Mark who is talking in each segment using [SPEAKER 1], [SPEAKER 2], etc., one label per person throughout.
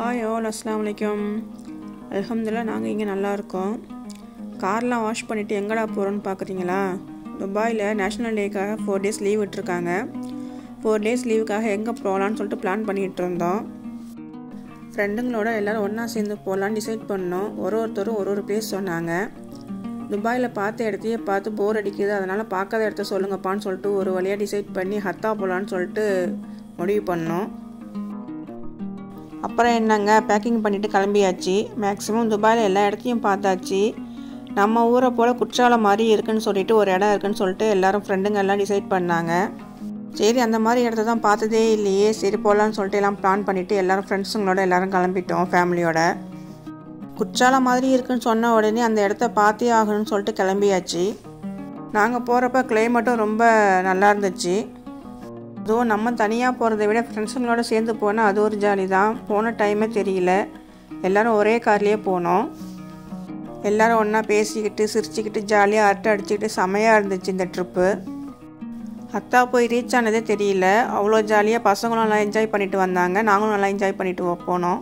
[SPEAKER 1] Hi all, அஸ்ஸலாமு அலைக்கும். அல்ஹம்துலில்லாஹ், நாங்கள் இங்கே நல்லாயிருக்கோம். கார்லாம் வாஷ் பண்ணிவிட்டு எங்கடா போகிறோன்னு பார்க்குறீங்களா? துபாயில் நேஷ்னல் டேக்காக 4 days லீவ் விட்டுருக்காங்க. 4 days லீவுக்காக எங்கே போகலான்னு சொல்லிட்டு பிளான் பண்ணிகிட்டு இருந்தோம். ஃப்ரெண்டுங்களோட எல்லோரும் ஒன்றா சேர்ந்து போகலான்னு டிசைட் பண்ணோம். ஒருத்தரும் ஒரு பிளேஸ் சொன்னாங்க. துபாயில் பார்த்த இடத்தையே பார்த்து போர் அடிக்குது, அதனால் பார்க்காத இடத்த சொல்லுங்கப்பான்னு சொல்லிட்டு ஒரு வழியாக டிசைட் பண்ணி ஹத்தா போகலான்னு சொல்லிட்டு முடிவு பண்ணோம். அப்புறம் என்னங்க, பேக்கிங் பண்ணிவிட்டு கிளம்பியாச்சு. மேக்ஸிமம் துபாயில் எல்லா இடத்தையும் பார்த்தாச்சு. நம்ம ஊரை போல் குற்றாலம் மாதிரி இருக்குன்னு சொல்லிட்டு ஒரு இடம் இருக்குன்னு சொல்லிட்டு எல்லோரும் ஃப்ரெண்டுங்க எல்லாம் டிசைட் பண்ணாங்க. சரி, அந்த மாதிரி இடத்த தான் பார்த்ததே இல்லையே, சரி போகலான்னு சொல்லிட்டு எல்லாம் பிளான் பண்ணிவிட்டு எல்லோரும் ஃப்ரெண்ட்ஸுங்களோட எல்லோரும் கிளம்பிட்டோம் ஃபேமிலியோட. குற்றாலம் மாதிரி இருக்குன்னு சொன்ன உடனே அந்த இடத்த பார்த்தே ஆகணும்னு சொல்லிட்டு கிளம்பியாச்சு. நாங்கள் போகிறப்ப கிளைமேட்டும் ரொம்ப நல்லா இருந்துச்சு. அதுவும் நம்ம தனியாக போகிறத விட ஃப்ரெண்ட்ஸுங்களோட சேர்ந்து போனால் அது ஒரு ஜாலி தான். போன டைமே தெரியல, எல்லோரும் ஒரே கார்லேயே போனோம். எல்லோரும் ஒன்றா பேசிக்கிட்டு சிரிச்சுக்கிட்டு ஜாலியாக அரட்டை அடிச்சுக்கிட்டு செமையாக இருந்துச்சு இந்த ட்ரிப்பு. ஹத்தா போய் ரீச் ஆனதே தெரியல, அவ்வளோ ஜாலியாக பசங்களும் நல்லா என்ஜாய் பண்ணிட்டு வந்தாங்க, நாங்களும் நல்லா என்ஜாய் பண்ணிட்டு போனோம்.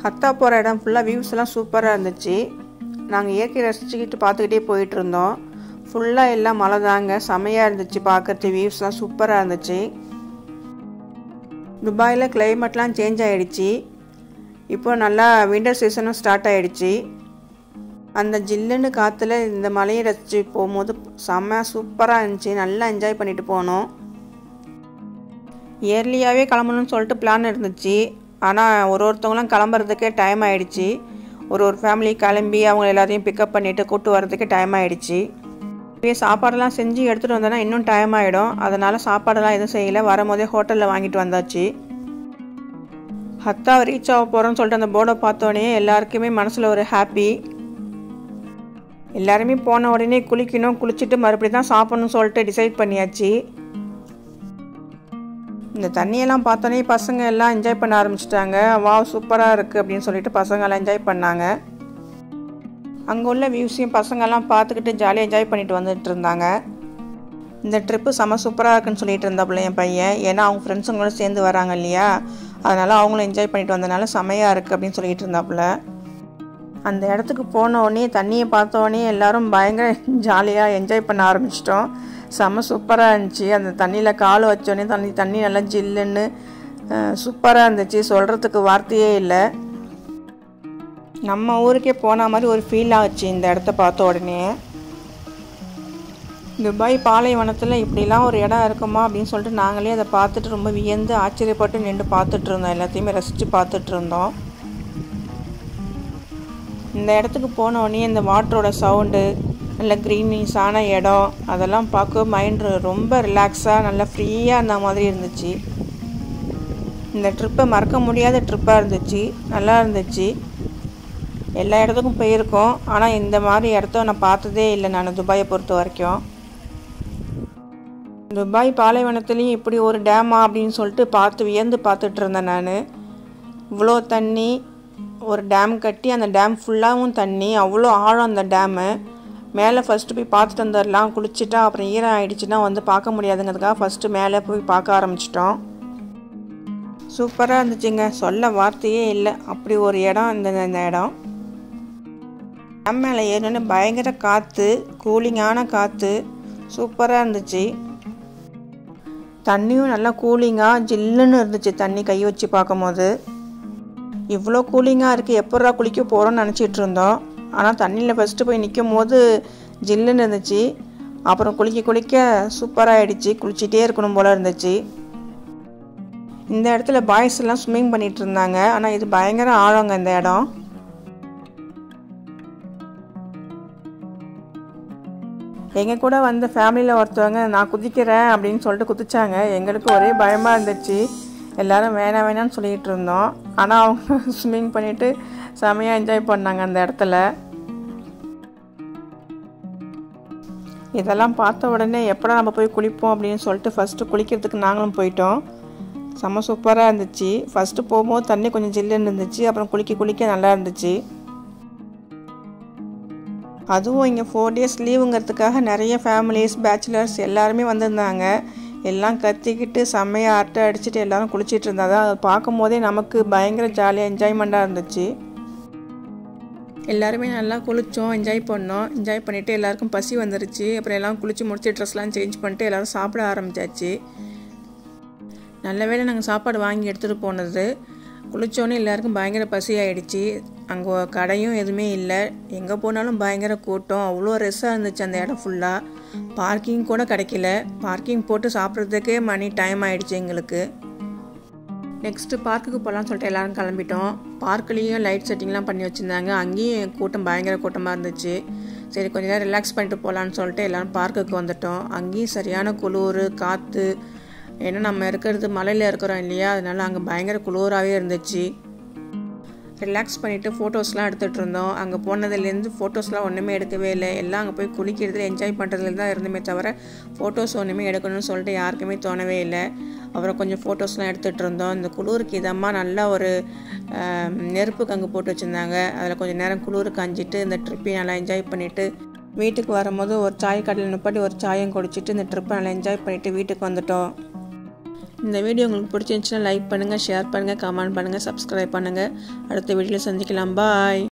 [SPEAKER 1] ஹத்தா போகிற இடம் ஃபுல்லாக வியூஸ் எல்லாம் சூப்பராக இருந்துச்சு. நாங்கள் இயற்கை ரசிச்சுக்கிட்டு பார்த்துக்கிட்டே போயிட்டு இருந்தோம். ஃபுல்லாக எல்லாம் மழை தாங்க, செமையாக இருந்துச்சு பார்க்குறது, வியூஸ்லாம் சூப்பராக இருந்துச்சு. துபாயில் கிளைமேட்லாம் சேஞ்ச் ஆகிடுச்சு. இப்போ நல்லா வின்டர் சீசனும் ஸ்டார்ட் ஆகிடுச்சு. அந்த ஜில்லுன்னு காற்றுல இந்த மழையை ரசித்து போகும்போது செம்ம சூப்பராக இருந்துச்சு, நல்லா என்ஜாய் பண்ணிட்டு போனோம். இயர்லியாகவே கிளம்பணும்னு சொல்லிட்டு பிளான் இருந்துச்சு. ஆனால் ஒருத்தவங்களாம் கிளம்புறதுக்கே டைம் ஆகிடுச்சு. ஒரு ஃபேமிலி கிளம்பி அவங்க எல்லாத்தையும் பிக்கப் பண்ணிவிட்டு கூப்பிட்டு வர்றதுக்கே டைம் ஆகிடுச்சு. சாப்பாடெல்லாம் செஞ்சு எடுத்துகிட்டு வந்தோன்னா இன்னும் டைம் ஆகிடும். அதனால் சாப்பாடெல்லாம் எதுவும் செய்யலை, வரும்போதே ஹோட்டலில் வாங்கிட்டு வந்தாச்சு. ஹத்தா ரீச் ஆக போகிறோன்னு சொல்லிட்டு அந்த போர்டை பார்த்தோன்னே எல்லாருக்குமே மனசில் ஒரு ஹாப்பி. எல்லாருமே போன உடனே குளிக்கணும், குளிச்சுட்டு மறுபடியும் தான் சாப்பிட்ணுன்னு சொல்லிட்டு டிசைட் பண்ணியாச்சு. இந்த தண்ணியெல்லாம் பார்த்தோன்னே பசங்க எல்லாம் என்ஜாய் பண்ண ஆரம்பிச்சிட்டாங்க. வாவ் சூப்பராக இருக்குது அப்படின்னு சொல்லிட்டு பசங்கள்லாம் என்ஜாய் பண்ணாங்க. அங்கே உள்ள வியூஸையும் பசங்கள்லாம் பார்த்துக்கிட்டு ஜாலியாக என்ஜாய் பண்ணிட்டு வந்துட்டு இருந்தாங்க. இந்த ட்ரிப்பு செம சூப்பராக இருக்குன்னு சொல்லிட்டு இருந்தாப்புல என் பையன். ஏன்னா அவங்க ஃப்ரெண்ட்ஸுங்களோட சேர்ந்து வராங்க இல்லையா, அதனால் அவங்களும் என்ஜாய் பண்ணிட்டு வந்ததுனால செமையாக இருக்குது அப்படின்னு சொல்லிட்டு இருந்தாப்புல. அந்த இடத்துக்கு போன உடனே தண்ணியை பார்த்தோடனே எல்லோரும் பயங்கர ஜாலியாக என்ஜாய் பண்ண ஆரம்பிச்சிட்டோம். செம சூப்பராக இருந்துச்சு. அந்த தண்ணியில் கால் வச்சோடனே தண்ணி நல்லா ஜில்லுன்னு சூப்பராக இருந்துச்சு, சொல்கிறதுக்கு வார்த்தையே இல்லை. நம்ம ஊருக்கே போன மாதிரி ஒரு ஃபீல் ஆச்சு இந்த இடத்த பார்த்த உடனே. துபாய் பாலைவனத்தில் இப்படிலாம் ஒரு இடம் இருக்குமா அப்படின்னு சொல்லிட்டு நாங்களே அதை பார்த்துட்டு ரொம்ப வியந்து ஆச்சரியப்பட்டு நின்று பார்த்துட்டு இருந்தோம், எல்லாத்தையுமே ரசித்து பார்த்துட்டு இருந்தோம். இந்த இடத்துக்கு போன உடனே இந்த வாட்டரோட சவுண்டு, நல்ல க்ரீனிஸான இடம், அதெல்லாம் பார்க்க மைண்டு ரொம்ப ரிலாக்ஸாக நல்லா ஃப்ரீயாக இருந்த மாதிரி இருந்துச்சு. இந்த ட்ரிப்பை மறக்க முடியாத ட்ரிப்பாக இருந்துச்சு, நல்லா இருந்துச்சு. எல்லா இடத்துக்கும் போயிருக்கோம், ஆனால் இந்த மாதிரி இடத்த நான் பார்த்ததே இல்லை நான் துபாயை பொறுத்த வரைக்கும். துபாய் பாலைவனத்துலேயும் இப்படி ஒரு டேமா அப்படின்னு சொல்லிட்டு வியந்து பார்த்துட்டு இருந்தேன் நான். இவ்வளோ தண்ணி, ஒரு டேம் கட்டி அந்த டேம் ஃபுல்லாகவும் தண்ணி, அவ்வளோ ஆழம் அந்த டேமு. மேலே ஃபஸ்ட்டு போய் பார்த்துட்டு வந்துடலாம், குளிச்சுட்டா அப்புறம் ஈரம் ஆகிடுச்சுன்னா வந்து பார்க்க முடியாதுங்கிறதுக்காக ஃபஸ்ட்டு மேலே போய் பார்க்க ஆரம்பிச்சிட்டோம். சூப்பராக இருந்துச்சுங்க, சொல்ல வார்த்தையே இல்லை, அப்படி ஒரு இடம் இந்த இடம். டேம் மேலே ஏறினோன்னு பயங்கர காற்று, கூலிங்கான காற்று, சூப்பராக இருந்துச்சு. தண்ணியும் நல்லா கூலிங்காக ஜில்லுன்னு இருந்துச்சு. தண்ணி கை வச்சு பார்க்கும் போது இவ்வளோ கூலிங்காக இருக்குது, எப்படா குளிக்க போகிறோன்னு நினச்சிட்டு இருந்தோம். ஆனால் தண்ணியில் ஃபஸ்ட்டு போய் நிற்கும் போது ஜில்லுன்னு இருந்துச்சு. அப்புறம் குளிக்க சூப்பராக ஆகிடுச்சு, குளிச்சிட்டே இருக்கணும் போல் இருந்துச்சு. இந்த இடத்துல பாய்ஸ் எல்லாம் ஸ்விம்மிங் பண்ணிகிட்டு இருந்தாங்க. ஆனால் இது பயங்கர ஆழங்க இந்த இடம். எங்கள் கூட வந்த ஃபேமிலியில் ஒருத்தவங்க நான் குதிக்கிறேன் அப்படின்னு சொல்லிட்டு குதிச்சாங்க. எங்களுக்கு ஒரே பயமாக இருந்துச்சு, எல்லோரும் வேணான்னு சொல்லிகிட்டு இருந்தோம். ஆனால் அவங்க ஸ்விம்மிங் பண்ணிவிட்டு செமையாக என்ஜாய் பண்ணாங்க அந்த இடத்துல. இதெல்லாம் பார்த்த உடனே எப்படா நம்ம போய் குளிப்போம் அப்படின்னு சொல்லிட்டு ஃபஸ்ட்டு குளிக்கிறதுக்கு நாங்களும் போயிட்டோம். செம்ம சூப்பராக இருந்துச்சு. ஃபஸ்ட்டு போகும்போது தண்ணி கொஞ்சம் ஜில்லுன்னு இருந்துச்சு, அப்புறம் குளிக்க நல்லா இருந்துச்சு. அதுவும் இங்கே 4 days லீவுங்கிறதுக்காக நிறைய ஃபேமிலிஸ் பேச்சுலர்ஸ் எல்லாருமே வந்திருந்தாங்க. எல்லாம் கத்திக்கிட்டு செம்மையாக அரட்டை அடிச்சுட்டு எல்லோரும் குளிச்சிட்டு இருந்தால் தான் அதை பார்க்கும் போதே நமக்கு பயங்கர ஜாலியாக என்ஜாய்மெண்ட்டாக இருந்துச்சு. எல்லாருமே நல்லா குளித்தோம், என்ஜாய் பண்ணோம். என்ஜாய் பண்ணிவிட்டு எல்லாருக்கும் பசி வந்துருச்சு. அப்புறம் எல்லாம் குளித்து முடிச்சு ட்ரெஸ்லாம் சேஞ்ச் பண்ணிட்டு எல்லோரும் சாப்பிட ஆரம்பித்தாச்சு. நல்ல வேளை நாங்கள் சாப்பாடு வாங்கி எடுத்துகிட்டு போனது. குளித்தோன்னே எல்லாருக்கும் பயங்கர பசி ஆகிடுச்சு. அங்கே கடையும் எதுவுமே இல்லை. எங்கே போனாலும் பயங்கர கூட்டம். அவ்வளோ ரெஸ்ஸாக இருந்துச்சு அந்த இடம் ஃபுல்லாக. பார்க்கிங் கூட கிடைக்கல. பார்க்கிங் போட்டு சாப்பிட்றதுக்கே மணி டைம் ஆகிடுச்சு எங்களுக்கு. நெக்ஸ்ட்டு பார்க்குக்கு போகலான்னு சொல்லிட்டு எல்லோரும் கிளம்பிட்டோம். பார்க்குலேயும் லைட் செட்டிங்லாம் பண்ணி வச்சுருந்தாங்க. அங்கேயும் கூட்டம் பயங்கர கூட்டமாக இருந்துச்சு. சரி கொஞ்சம் நேரம் ரிலாக்ஸ் பண்ணிட்டு போகலான்னு சொல்லிட்டு எல்லோரும் பார்க்குக்கு வந்துட்டோம். அங்கேயும் சரியான குளிர், காற்று. ஏன்னா நம்ம இருக்கிறது மலையில் இருக்கிறோம் இல்லையா, அதனால அங்கே பயங்கர குளிராகவே இருந்துச்சு. ரிலாக்ஸ் பண்ணிவிட்டு ஃபோட்டோஸ்லாம் எடுத்துகிட்டு இருந்தோம். அங்கே போனதுலேருந்து ஃபோட்டோஸ்லாம் ஒன்றுமே எடுக்கவே இல்லை. எல்லாம் அங்கே போய் குளிக்கிறதுல என்ஜாய் பண்ணுறதுல தான் இருந்துமே தவிர ஃபோட்டோஸ் ஒன்றுமே எடுக்கணும்னு சொல்லிட்டு யாருக்குமே தோணவே இல்லை. அப்புறம் கொஞ்சம் ஃபோட்டோஸ்லாம் எடுத்துகிட்டு இருந்தோம். இந்த குளிருக்கு இதமாக நல்லா ஒரு நெருப்புக்கு அங்கே போட்டு வச்சுருந்தாங்க. அதில் கொஞ்சம் நேரம் குளிர் காஞ்சிட்டு இந்த ட்ரிப்பையும் நல்லா என்ஜாய் பண்ணிவிட்டு வீட்டுக்கு வரும்போது ஒரு சாய் கடையில் நிப்பாட்டி ஒரு சாயம் குடிச்சிட்டு இந்த ட்ரிப்பை நல்லா என்ஜாய் பண்ணிவிட்டு வீட்டுக்கு வந்துட்டோம். இந்த வீடியோ உங்களுக்கு பிடிச்சிருந்துச்சுன்னா லைக் பண்ணுங்கள், ஷேர் பண்ணுங்கள், கமெண்ட் பண்ணுங்கள், சப்ஸ்கிரைப் பண்ணுங்கள். அடுத்த வீடியோவில் சந்திக்கலாம். பாய்.